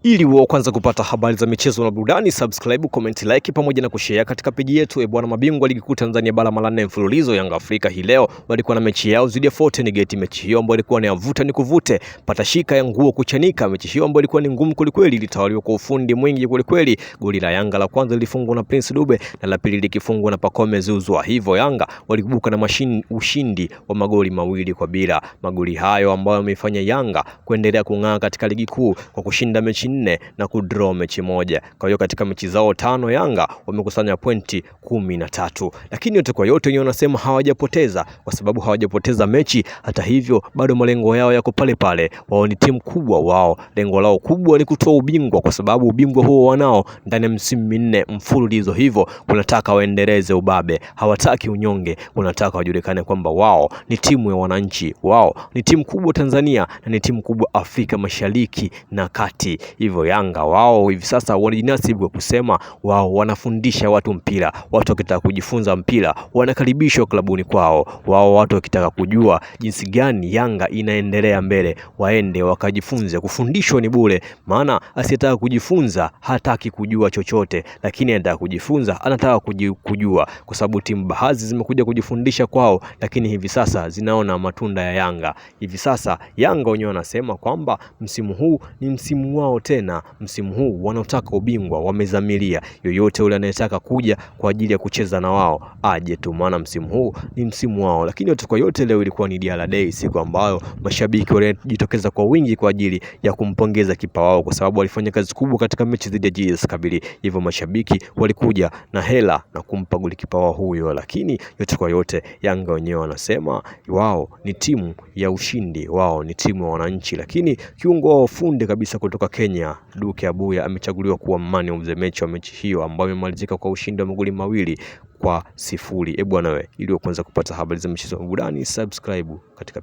Ili uwe kwanza kupata habari za michezo na burudani, subscribe, comment, like pamoja na kushare katika peji yetu. Bwana, mabingwa ligi kuu Tanzania bara mara 4 mfululizo Yanga Afrika hii leo walikuwa na mechi yao dhidi ya Fountain Gate. Mechi hiyo ambayo ilikuwa ni yavuta ni kuvute, pata shika ya nguo kuchanika. Mechi hiyo ambayo ilikuwa ni ngumu kulikweli, ilitawaliwa kwa ufundi mwingi kulikweli. Goli la Yanga la kwanza lilifungwa na Prince Dube na la pili likifungwa na Pacome Zouzoua. Hivyo Yanga walibuka na ushindi wa magoli 2-0. Magoli hayo ambayo yamefanya Yanga kuendelea kung'aa katika ligi kuu kwa kushinda mechi 4 na kudraw mechi 1. Kwa hiyo katika mechi zao 5 Yanga wamekusanya pointi 13. Lakini yote kwa yote wanasema hawajapoteza, kwa sababu hawajapoteza mechi. Hata hivyo bado malengo yao yako pale pale. Wao ni timu kubwa, wao lengo lao kubwa ni kutoa ubingwa, kwa sababu ubingwa huo wanao ndani ya msimu 4 mfululizo. Hivyo kunataka waendeleze ubabe, hawataki unyonge, wanataka wajulikane kwamba wao ni timu ya wananchi, wao ni timu kubwa Tanzania na ni timu kubwa Afrika Mashariki na Kati. Hivyo Yanga wao hivi sasa wanajinasibu kwa kusema wao wanafundisha watu mpira. Watu wakitaka kujifunza mpira wanakaribishwa klabuni kwao. Wao watu wakitaka kujua jinsi gani Yanga inaendelea mbele, waende wakajifunze. Kufundishwa ni bure, maana asiyetaka kujifunza hataki kujua chochote, lakini anataka kujifunza anataka kujua, kwa sababu timu baadhi zimekuja kujifundisha kwao, lakini hivi sasa zinaona matunda ya Yanga. Hivi sasa Yanga wenyewe wanasema kwamba msimu huu ni msimu wao tena. Msimu huu wanaotaka ubingwa, wamezamilia. Yoyote yule anayetaka kuja kwa ajili ya kucheza na wao aje tu, maana msimu huu ni msimu wao. Lakini yote kwa yote, leo ilikuwa ni Diala Day, siku ambayo mashabiki walijitokeza kwa wingi kwa ajili ya kumpongeza kipa wao, kwa sababu walifanya kazi kubwa katika mechi dhidi ya GS Kabylie. Hivyo mashabiki walikuja na hela na kumpa golikipa wao huyo. Lakini yote kwa yote, Yanga wenyewe wanasema wao ni timu ya ushindi, wao ni timu ya wananchi. Lakini kiungo wao fundi kabisa kutoka Kenya, Duke Abuya, amechaguliwa kuwa man of the match wa mechi hiyo ambayo imemalizika kwa ushindi wa magoli 2-0. Bwana, ili kwanza kupata habari za michezo na burudani, subscribe katika